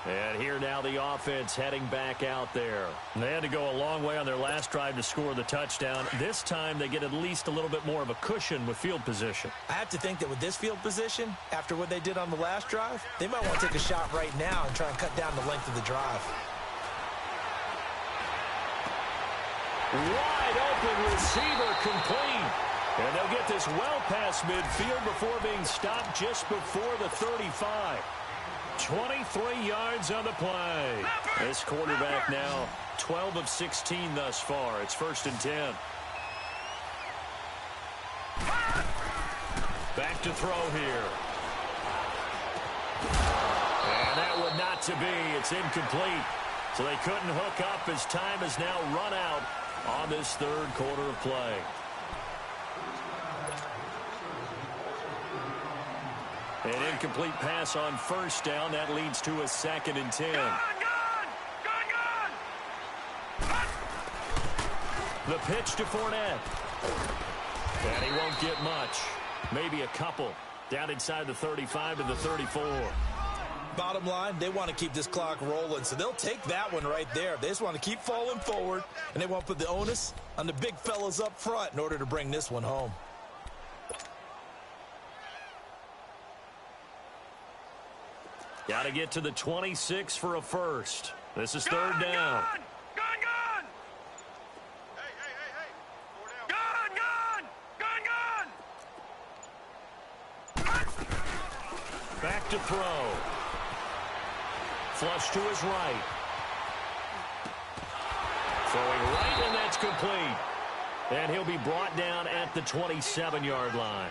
Speaker 1: And here now the offense heading back out there.
Speaker 2: They had to go a long way on their last drive to score the touchdown. This time they get at least a little bit more of a cushion with field position.
Speaker 3: I have to think that with this field position, after what they did on the last drive, they might want to take a shot right now and try and cut down the length of the drive.
Speaker 1: Wide open receiver complete. And they'll get this well past midfield before being stopped just before the 35. 23 yards on the play. This quarterback now 12 of 16 thus far. It's first and 10. Back to throw here. And that would not to be. It's incomplete. So they couldn't hook up as time has now run out on this third quarter of play. An incomplete pass on first down. That leads to a second and 10.
Speaker 5: Gone.
Speaker 1: The pitch to Fournette. And he won't get much. Maybe a couple. Down inside the 35 to the 34.
Speaker 3: Bottom line, they want to keep this clock rolling, so they'll take that one right there. They just want to keep falling forward, and they want to put the onus on the big fellas up front in order to bring this one home.
Speaker 1: Got to get to the 26 for a first. This is third down.
Speaker 5: Gone.
Speaker 1: Back to throw. Flush to his right. Throwing right, and that's complete. And he'll be brought down at the 27-yard line.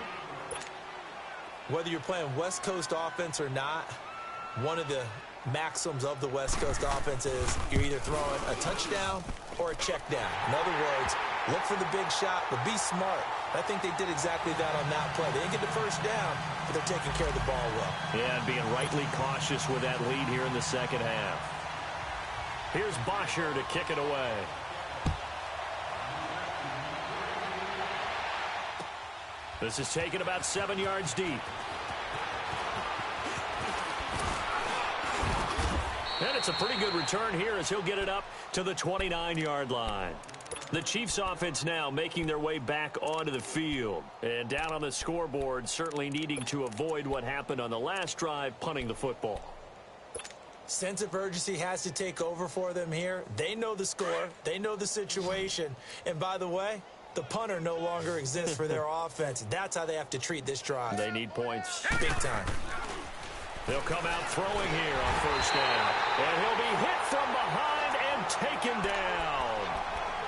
Speaker 3: Whether you're playing West Coast offense or not, one of the maxims of the West Coast offense is you're either throwing a touchdown or a check down. In other words, look for the big shot, but be smart. I think they did exactly that on that play. They didn't get the first down, but they're taking care of the ball well.
Speaker 1: Yeah, and being rightly cautious with that lead here in the second half. Here's Bosher to kick it away. This is taken about 7 yards deep. And it's a pretty good return here as he'll get it up to the 29-yard line. The Chiefs offense now making their way back onto the field. And down on the scoreboard, certainly needing to avoid what happened on the last drive, punting the football.
Speaker 3: Sense of urgency has to take over for them here. They know the score. They know the situation. And by the way, the punter no longer exists for their offense. That's how they have to treat this drive.
Speaker 1: They need points.
Speaker 3: Big time.
Speaker 1: They'll come out throwing here on first down. And he'll be hit from behind and taken down.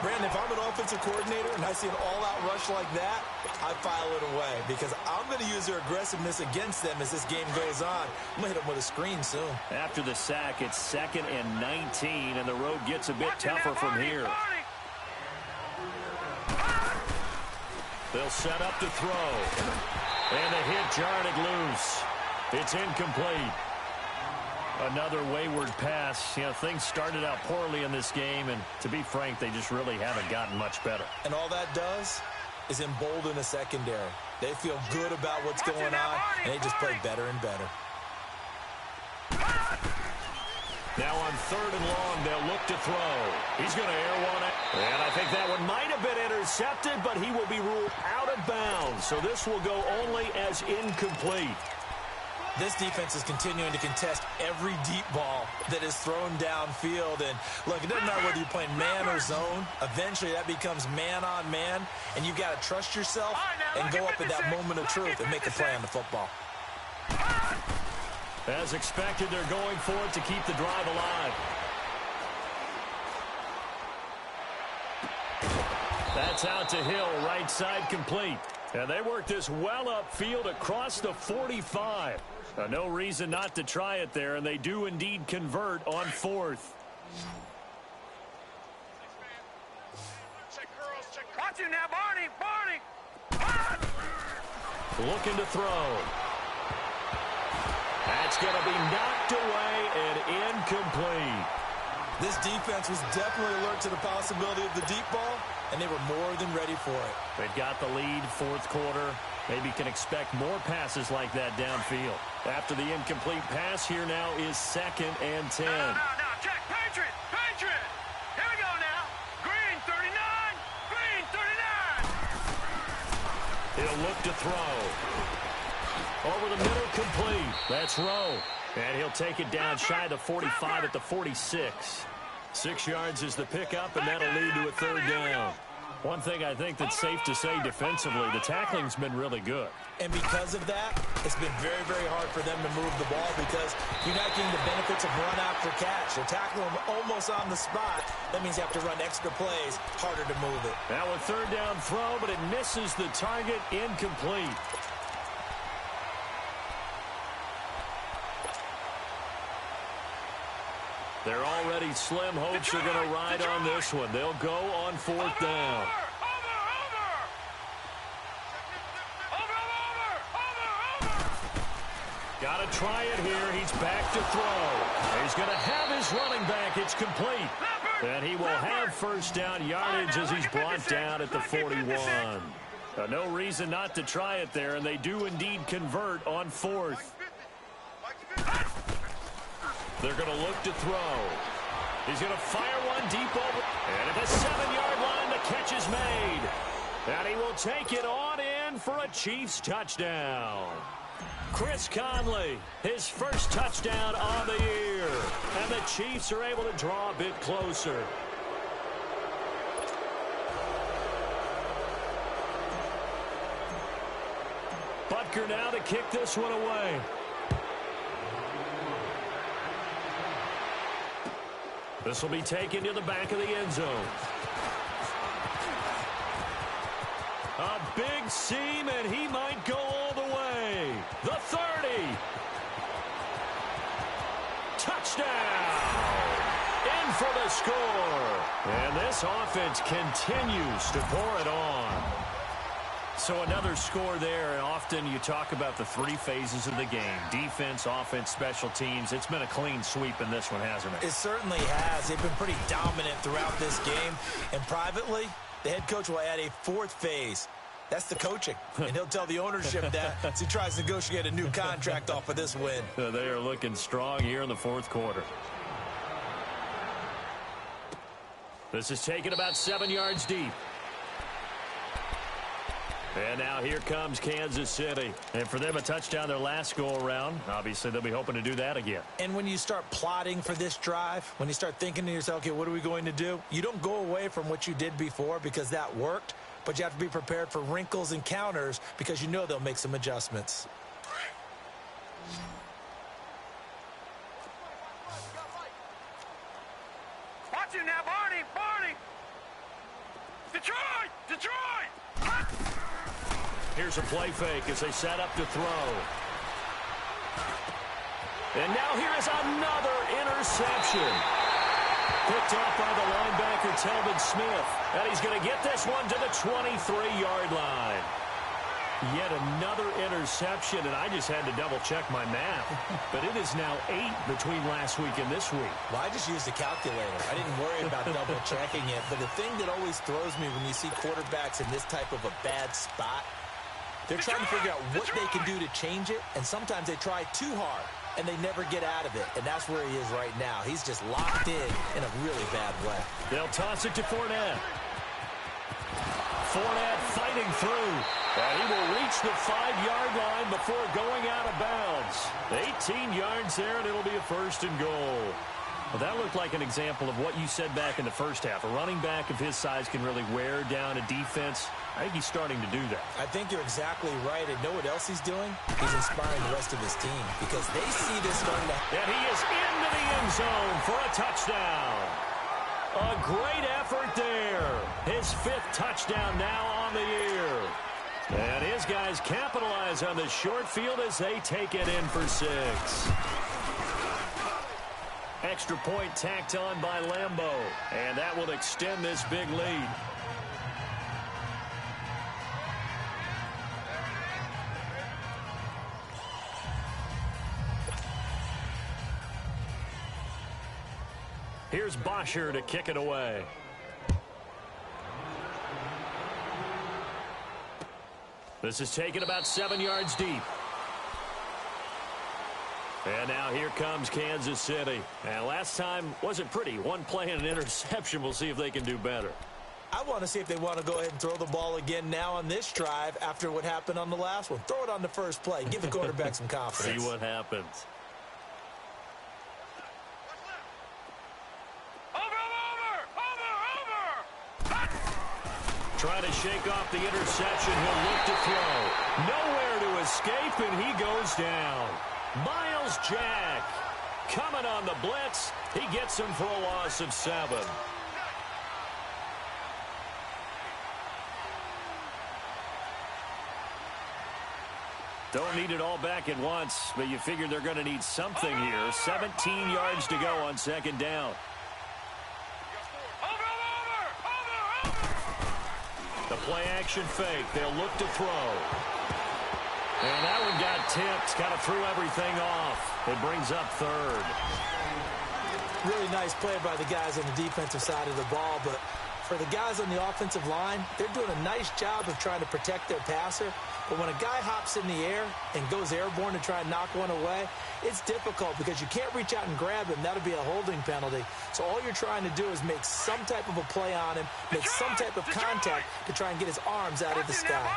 Speaker 3: Brandon, if I'm an offensive coordinator and I see an all-out rush like that, I file it away because I'm going to use their aggressiveness against them as this game goes on. I'm going to hit them with a screen soon.
Speaker 1: After the sack, it's 2nd and 19, and the road gets a bit tougher from here. They'll set up to throw. And the hit jarred it loose. It's incomplete. Another wayward pass. You know, things started out poorly in this game, and to be frank, they just really haven't gotten much better.
Speaker 3: And all that does is embolden the secondary. They feel good about what's going on, and they just play better and better.
Speaker 1: Now on 3rd and long, they'll look to throw. He's going to air one. And I think that one might have been intercepted, but he will be ruled out of bounds. So this will go only as incomplete.
Speaker 3: This defense is continuing to contest every deep ball that is thrown downfield. And, look, it doesn't matter whether you're playing man or zone. Eventually, that becomes man-on-man, and you've got to trust yourself and go up at that moment of truth and make a play on the football.
Speaker 1: As expected, they're going for it to keep the drive alive. That's out to Hill, right side complete. And they work this well upfield across the 45. No reason not to try it there, and they do indeed convert on 4th.
Speaker 5: Watch him now, Barney!
Speaker 1: Looking to throw. That's going to be knocked away and incomplete.
Speaker 3: This defense was definitely alert to the possibility of the deep ball, and they were more than ready for it.
Speaker 1: They've got the lead, 4th quarter. Maybe can expect more passes like that downfield. After the incomplete pass, here now is 2nd and 10.
Speaker 5: No, check, Patriot! Here we go now. Green 39, Green 39.
Speaker 1: He'll look to throw. Over the middle, complete. That's Rowe. And he'll take it down shy of the 45 at the 46. 6 yards is the pickup, and that'll lead to a 3rd down. One thing I think that's safe to say defensively, the tackling's been really good.
Speaker 3: And because of that, it's been very, very hard for them to move the ball because you're not getting the benefits of run after catch. They're tackling them almost on the spot. That means you have to run extra plays, harder to move it.
Speaker 1: Now a 3rd down throw, but it misses the target, incomplete. They're already slim hopes are going to ride on this one. They'll go on 4th down. Got to try it here. He's back to throw. He's going to have his running back. It's complete. And he will have 1st down yardage as he's brought down at the 41. No reason not to try it there, and they do indeed convert on 4th. They're going to look to throw. He's going to fire one deep over. And at the 7-yard line, the catch is made. And he will take it on in for a Chiefs touchdown. Chris Conley, his first touchdown on the year. And the Chiefs are able to draw a bit closer. Butker now to kick this one away. This will be taken to the back of the end zone. A big seam, and he might go all the way. The 30. Touchdown. In for the score. And this offense continues to pour it on. So another score there, and often you talk about the 3 phases of the game. Defense, offense, special teams. It's been a clean sweep in this one, hasn't it?
Speaker 3: It certainly has. They've been pretty dominant throughout this game. And privately, the head coach will add a 4th phase. That's the coaching. And he'll tell the ownership that as he tries to negotiate a new contract off of this win.
Speaker 2: They are looking strong here in the fourth quarter. This is taken about 7 yards deep. And now here comes Kansas City. And for them, a touchdown their last go-around. Obviously, they'll be hoping to do that again.
Speaker 3: And when you start plotting for this drive, when you start thinking to yourself, okay, what are we going to do? You don't go away from what you did before because that worked, but you have to be prepared for wrinkles and counters because you know they'll make some adjustments.
Speaker 5: Watch it now, Barney! Barney! Detroit! Detroit!
Speaker 2: Here's a play fake as they set up to throw. And now here is another interception. Picked off by the linebacker, Telvin Smith. And he's going to get this one to the 23-yard line. Yet another interception, and I just had to double-check my math. But it is now 8 between last week and this week.
Speaker 3: Well, I just used a calculator. I didn't worry about double-checking it. But the thing that always throws me when you see quarterbacks in this type of a bad spot, they're trying to figure out what they can do to change it, and sometimes they try too hard, and they never get out of it. And that's where he is right now. He's just locked in a really bad way.
Speaker 2: They'll toss it to Fournette. Fournette fighting through. And he will reach the 5-yard line before going out of bounds. 18 yards there, and it'll be a first and goal. Well, that looked like an example of what you said back in the first half. A running back of his size can really wear down a defense. I think he's starting to do that.
Speaker 3: I think you're exactly right. And know what else he's doing? He's inspiring the rest of his team because they see this starting to...
Speaker 2: And he is into the end zone for a touchdown. A great effort there. His 5th touchdown now on the year. And his guys capitalize on the short field as they take it in for 6. Extra point tacked on by Lambeau. And that will extend this big lead. Here's Bosher to kick it away. This is taken about 7 yards deep. And now here comes Kansas City. And last time wasn't pretty. One play and an interception. We'll see if they can do better.
Speaker 3: I want to see if they want to go ahead and throw the ball again now on this drive after what happened on the last one. Throw it on the first play. Give the quarterback some confidence.
Speaker 2: See what happens. Trying to shake off the interception. He'll look to throw. Nowhere to escape, and he goes down. Myles Jack coming on the blitz. He gets him for a loss of 7. Don't need it all back at once, but you figure they're going to need something here. 17 yards to go on 2nd down. The play action fake. They'll look to throw. And that one got tipped. Kind of threw everything off. It brings up 3rd.
Speaker 3: Really nice play by the guys on the defensive side of the ball, but for the guys on the offensive line, they're doing a nice job of trying to protect their passer. But when a guy hops in the air and goes airborne to try and knock one away, it's difficult because you can't reach out and grab him. That'll be a holding penalty. So all you're trying to do is make some type of a play on him, make some type of contact to try and get his arms out of the sky.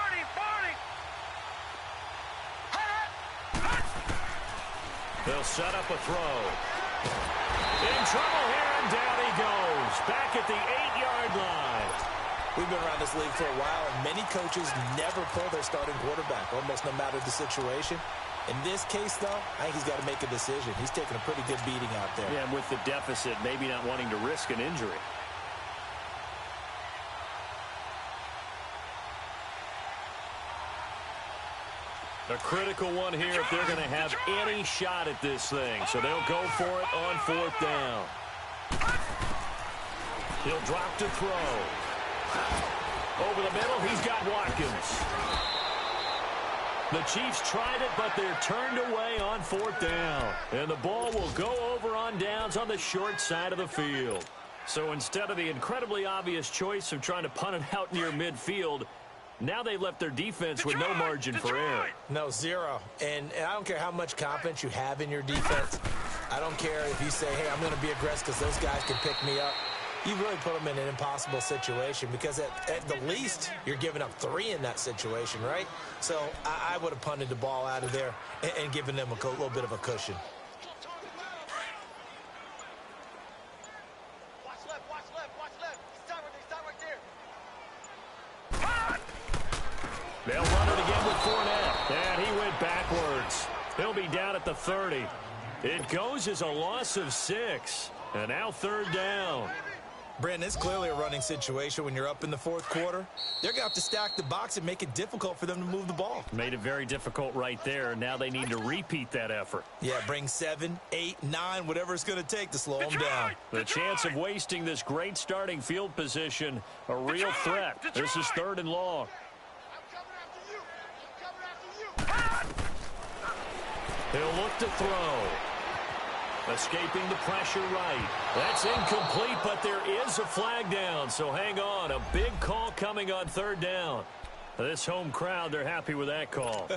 Speaker 2: They'll set up a throw. In trouble here, and down he goes. Back at the 8-yard line.
Speaker 3: We've been around this league for a while, and many coaches never pull their starting quarterback, almost no matter the situation. In this case, though, I think he's got to make a decision. He's taking a pretty good beating out there.
Speaker 2: Yeah, and with the deficit, maybe not wanting to risk an injury. A critical one here if they're going to have any shot at this thing. So they'll go for it on 4th down. He'll drop to throw. Over the middle, he's got Watkins. The Chiefs tried it, but they're turned away on 4th down. And the ball will go over on downs on the short side of the field. So instead of the incredibly obvious choice of trying to punt it out near midfield,
Speaker 1: Now they've left their defense with no margin for error.
Speaker 3: No, zero. And I don't care how much confidence you have in your defense. I don't care if you say, hey, I'm going to be aggressive because those guys can pick me up. You really put them in an impossible situation because at the least, you're giving up 3 in that situation, right? So I would have punted the ball out of there and given them a little bit of a cushion.
Speaker 1: They'll run it again with Fournette. And he went backwards. He'll be down at the 30. It goes as a loss of 6. And now 3rd down.
Speaker 3: Brandon, it's clearly a running situation when you're up in the 4th quarter. They're going to have to stack the box and make it difficult for them to move the ball.
Speaker 1: Made it very difficult right there. Now they need to repeat that effort.
Speaker 3: Yeah, bring 7, 8, 9, whatever it's going to take to slow them down.
Speaker 1: The chance of wasting this great starting field position, a real threat. This is 3rd and long. He'll look to throw. Escaping the pressure right. That's incomplete, but there is a flag down, so hang on. A big call coming on 3rd down. This home crowd, they're happy with that call.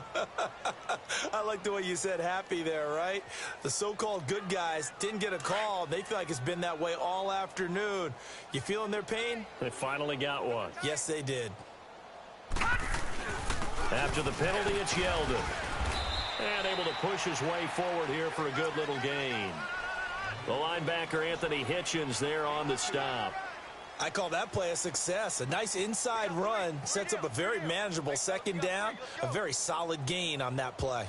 Speaker 3: I like the way you said happy there, right? The so-called good guys didn't get a call. They feel like it's been that way all afternoon. You feeling their pain?
Speaker 1: They finally got one.
Speaker 3: Yes, they did.
Speaker 1: After the penalty, it's Yeldon. And able to push his way forward here for a good little gain. The linebacker, Anthony Hitchens, there on the stop.
Speaker 3: I call that play a success. A nice inside run sets up a very manageable 2nd down. A very solid gain on that play.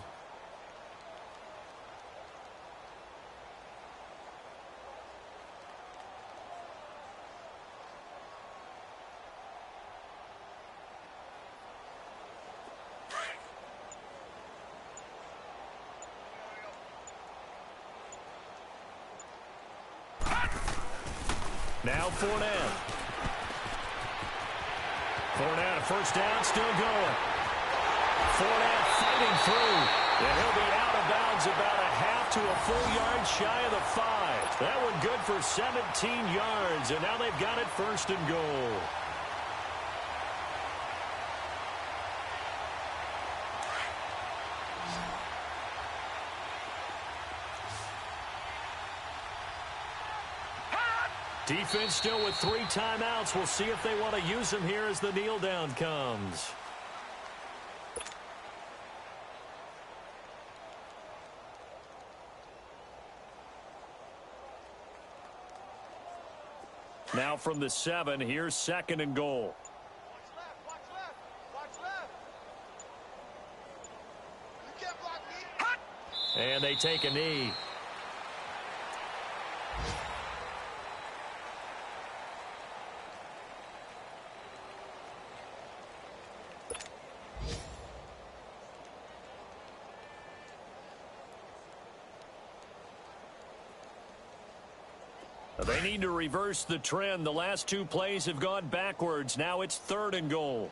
Speaker 1: Now Fournette. Fournette, a 1st down, still going. Fournette fighting through. And he'll be out of bounds about a half to a full yard shy of the 5. That one good for 17 yards. And now they've got it 1st and goal. Defense still with 3 timeouts. We'll see if they want to use them here as the kneel down comes. Now from the 7, here's 2nd and goal.
Speaker 5: Watch left. Watch left. You can't block me.
Speaker 1: And they take a knee. They need to reverse the trend. The last 2 plays have gone backwards. Now it's 3rd and goal.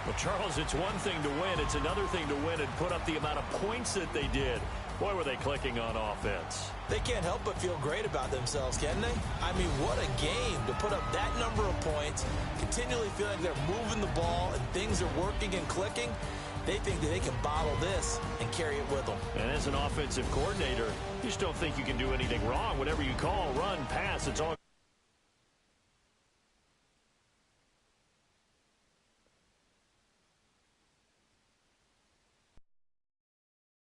Speaker 1: Well, Charles, it's one thing to win. It's another thing to win and put up the amount of points that they did. Boy, were they clicking on offense.
Speaker 3: They can't help but feel great about themselves, can they? I mean, what a game to put up that number of points, continually feeling they're moving the ball and things are working and clicking. They think that they can bottle this and carry it with them.
Speaker 1: And as an offensive coordinator, you just don't think you can do anything wrong. Whatever you call, run, pass, it's all